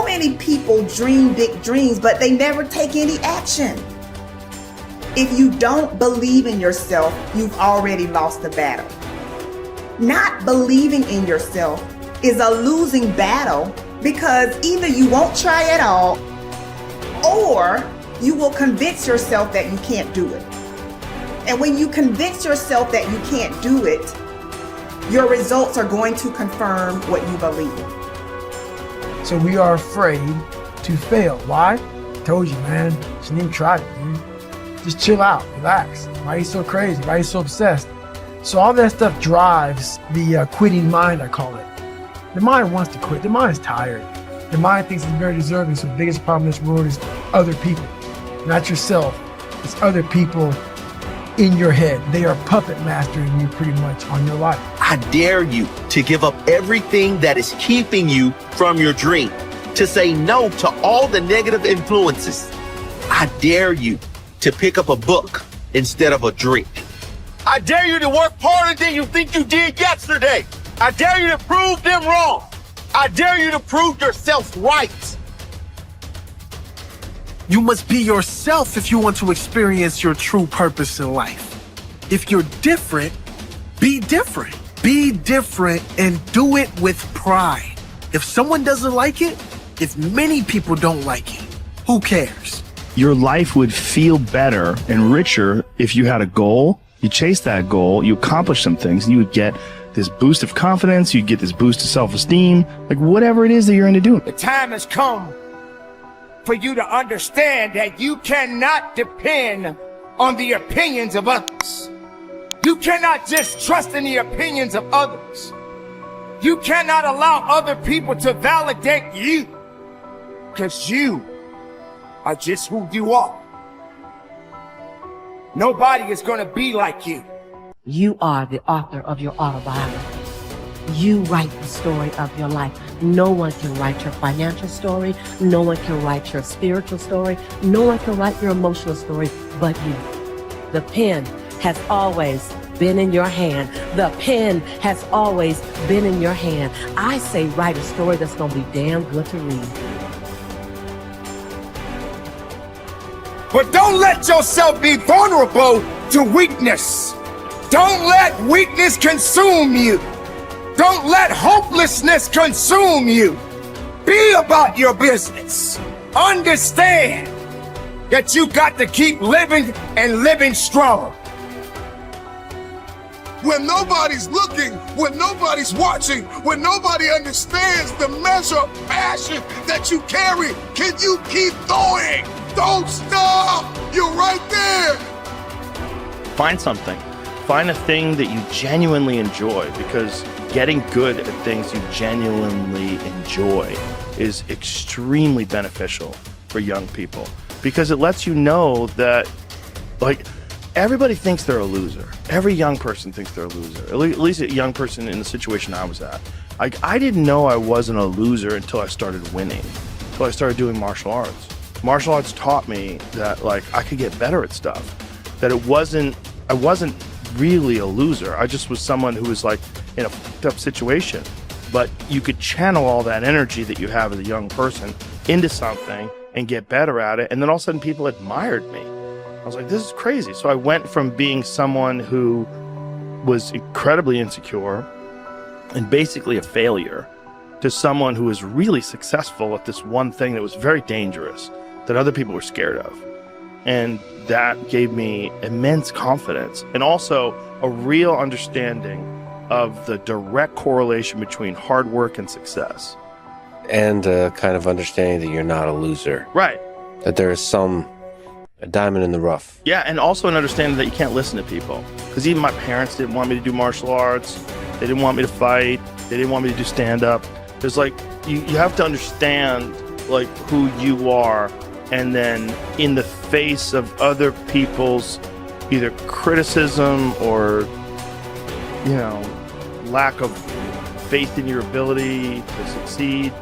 many people dream big dreams, but they never take any action. If you don't believe in yourself, you've already lost the battle. Not believing in yourself is a losing battle because either you won't try at all or you will convince yourself that you can't do it. And when you convince yourself that you can't do it, your results are going to confirm what you believe. So we are afraid to fail. Why? I told you, man. Just need to try it, dude. Just chill out, relax. Why are you so crazy? Why are you so obsessed? So all that stuff drives the quitting mind, I call it. The mind wants to quit. The mind is tired. The mind thinks it's very deserving. So the biggest problem in this world is other people, not yourself. It's other people in your head. They are puppet mastering you pretty much on your life. I dare you to give up everything that is keeping you from your dream, to say no to all the negative influences. I dare you to pick up a book instead of a drink. I dare you to work harder than you think you did yesterday. I dare you to prove them wrong. I dare you to prove yourself right. You must be yourself if you want to experience your true purpose in life. If you're different, be different. Be different and do it with pride. If someone doesn't like it, if many people don't like it, who cares? Your life would feel better and richer if you had a goal, you chase that goal, you accomplish some things, and you would get this boost of confidence, you'd get this boost of self-esteem, like whatever it is that you're into doing. The time has come for you to understand that you cannot depend on the opinions of others. You cannot just trust in the opinions of others. You cannot allow other people to validate you, because you are just who you are. Nobody is going to be like you. You are the author of your autobiography. You write the story of your life. No one can write your financial story. No one can write your spiritual story. No one can write your emotional story but you. The pen has always been in your hand. The pen has always been in your hand. I say write a story that's going to be damn good to read. But don't let yourself be vulnerable to weakness. Don't let weakness consume you. Don't let hopelessness consume you. Be about your business. Understand that you got to keep living and living strong. When nobody's looking, when nobody's watching, when nobody understands the measure of passion that you carry, can you keep going? Don't stop! You're right there! Find something. Find a thing that you genuinely enjoy, because getting good at things you genuinely enjoy is extremely beneficial for young people, because it lets you know that, like, everybody thinks they're a loser. Every young person thinks they're a loser. At least a young person in the situation I was at. Like, I didn't know I wasn't a loser until I started winning, until I started doing martial arts. Martial arts taught me that, like, I could get better at stuff, that I wasn't really a loser. I just was someone who was, like, in a fucked up situation. But you could channel all that energy that you have as a young person into something and get better at it. And then all of a sudden people admired me. I was like, this is crazy. So I went from being someone who was incredibly insecure and basically a failure to someone who was really successful at this one thing that was very dangerous, that other people were scared of. And that gave me immense confidence and also a real understanding of the direct correlation between hard work and success. And kind of understanding that you're not a loser. Right. That there is a diamond in the rough. Yeah, and also an understanding that you can't listen to people. Because even my parents didn't want me to do martial arts. They didn't want me to fight. They didn't want me to do stand-up. There's like, you have to understand, like, who you are, and then in the face of other people's either criticism or, you know, lack of faith in your ability to succeed,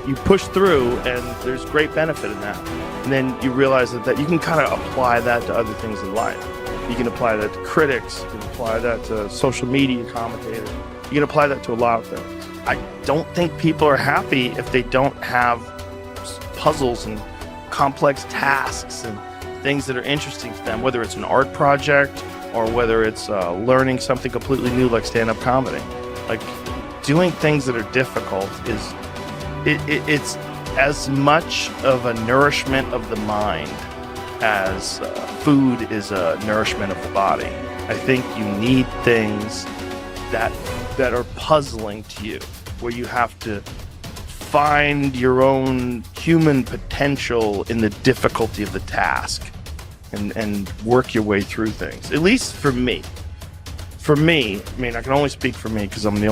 you push through, and there's great benefit in that. And then you realize that you can kind of apply that to other things in life. You can apply that to critics, you can apply that to social media commentators, you can apply that to a lot of things. I don't think people are happy if they don't have puzzles and complex tasks and things that are interesting to them, whether it's an art project or whether it's learning something completely new like stand-up comedy. Like, doing things that are difficult is it's as much of a nourishment of the mind as food is a nourishment of the body. I think you need things that are puzzling to you, where you have to find your own human potential in the difficulty of the task and work your way through things. At least for me. For me, I mean, I can only speak for me because I'm the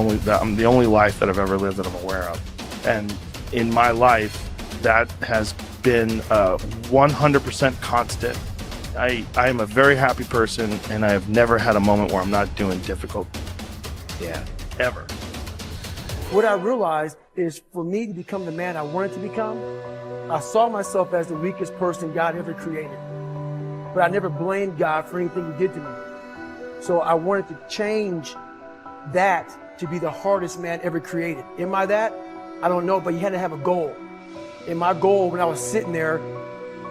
only life that I've ever lived that I'm aware of. And in my life, that has been 100% constant. I am a very happy person, and I have never had a moment where I'm not doing difficult. Yeah, ever. What I realized is, for me to become the man I wanted to become, I saw myself as the weakest person God ever created. But I never blamed God for anything he did to me. So I wanted to change that to be the hardest man ever created. Am I that? I don't know, but you had to have a goal. And my goal, when I was sitting there,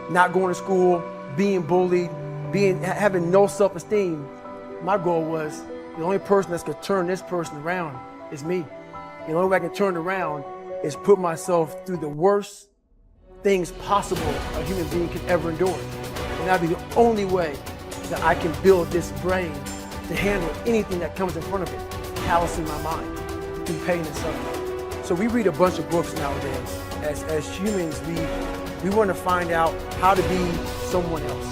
not going to school, being bullied, having no self-esteem, my goal was, the only person that's gonna turn this person around is me. The only way I can turn it around is put myself through the worst things possible a human being could ever endure. And that'd be the only way that I can build this brain to handle anything that comes in front of it, callousing my mind through pain and suffering. So we read a bunch of books nowadays. As humans, we want to find out how to be someone else.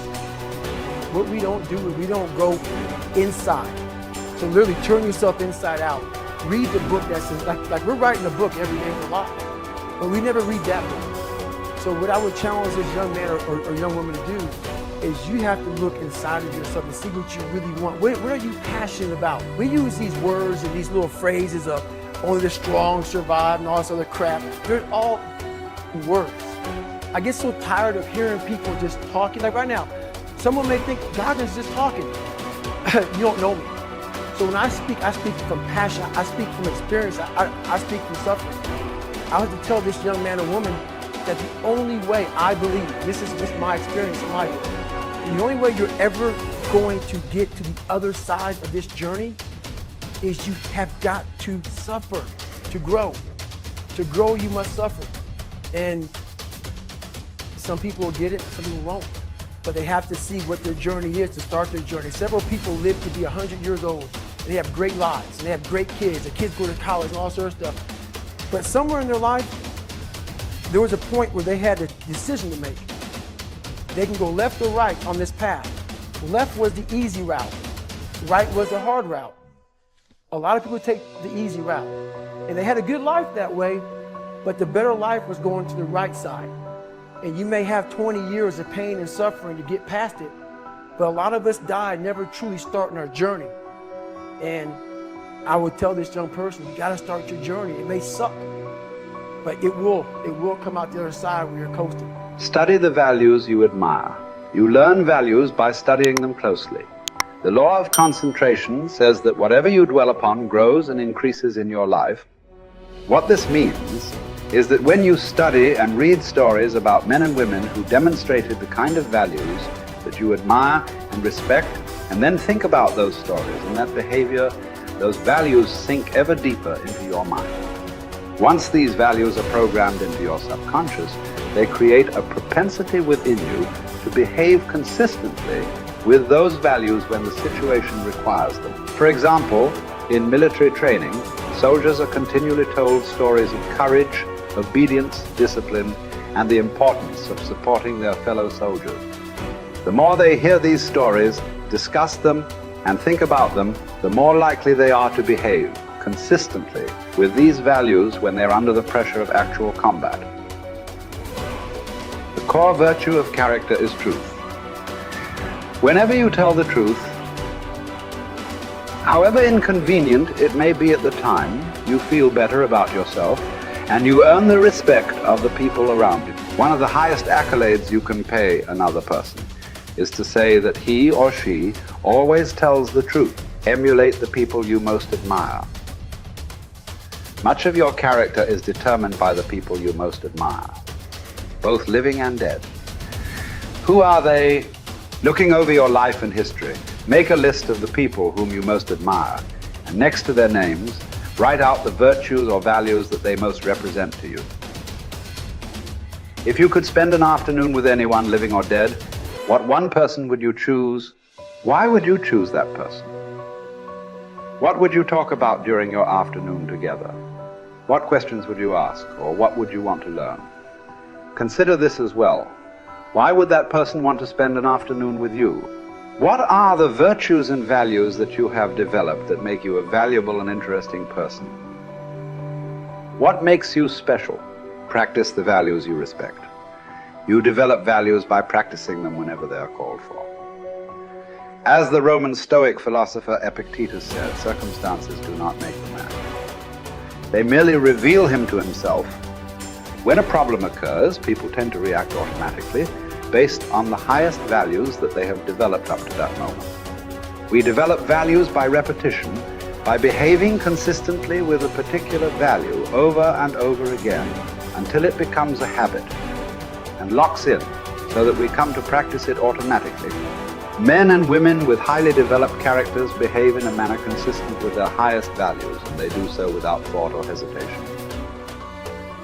What we don't do is we don't go inside. So literally turn yourself inside out. Read the book that's like we're writing a book every day for life, but we never read that book. So what I would challenge this young man or young woman to do is you have to look inside of yourself and see what you really want. What are you passionate about? We use these words and these little phrases of only the strong survive and all this other crap. They're all words. I get so tired of hearing people just talking. Like right now, someone may think Goggins just talking. You don't know me. So when I speak from passion. I speak from experience. I speak from suffering. I have to tell this young man or woman that the only way I believe, this is my experience in life, the only way you're ever going to get to the other side of this journey is you have got to suffer to grow. To grow, you must suffer. And some people will get it, some people won't. But they have to see what their journey is to start their journey. Several people live to be 100 years old. And they have great lives, and they have great kids. Their kids go to college and all sorts of stuff. But somewhere in their life, there was a point where they had a decision to make. They can go left or right on this path. Left was the easy route. Right was the hard route. A lot of people take the easy route. And they had a good life that way, but the better life was going to the right side. And you may have 20 years of pain and suffering to get past it, but a lot of us die never truly starting our journey. And I would tell this young person, you gotta start your journey. It may suck, but it will come out the other side where you're coasting. Study the values you admire. You learn values by studying them closely. The law of concentration says that whatever you dwell upon grows and increases in your life. What this means is that when you study and read stories about men and women who demonstrated the kind of values that you admire and respect, and then think about those stories and that behavior, those values sink ever deeper into your mind. Once these values are programmed into your subconscious, they create a propensity within you to behave consistently with those values when the situation requires them. For example, in military training, soldiers are continually told stories of courage, obedience, discipline, and the importance of supporting their fellow soldiers. The more they hear these stories, discuss them, and think about them, the more likely they are to behave consistently with these values when they're under the pressure of actual combat. The core virtue of character is truth. Whenever you tell the truth, however inconvenient it may be at the time, you feel better about yourself and you earn the respect of the people around you. One of the highest accolades you can pay another person is to say that he or she always tells the truth. Emulate the people you most admire. Much of your character is determined by the people you most admire. both living and dead. Who are they? Looking over your life and history, make a list of the people whom you most admire, and next to their names, write out the virtues or values that they most represent to you. If you could spend an afternoon with anyone, living or dead, what one person would you choose? Why would you choose that person? What would you talk about during your afternoon together? What questions would you ask, or what would you want to learn? Consider this as well. Why would that person want to spend an afternoon with you? What are the virtues and values that you have developed that make you a valuable and interesting person? What makes you special? Practice the values you respect. You develop values by practicing them whenever they are called for. As the Roman Stoic philosopher Epictetus said, circumstances do not make the man. They merely reveal him to himself. When a problem occurs, people tend to react automatically based on the highest values that they have developed up to that moment. We develop values by repetition, by behaving consistently with a particular value over and over again until it becomes a habit and locks in so that we come to practice it automatically. Men and women with highly developed characters behave in a manner consistent with their highest values, and they do so without thought or hesitation.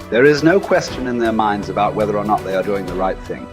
There is no question in their minds about whether or not they are doing the right thing.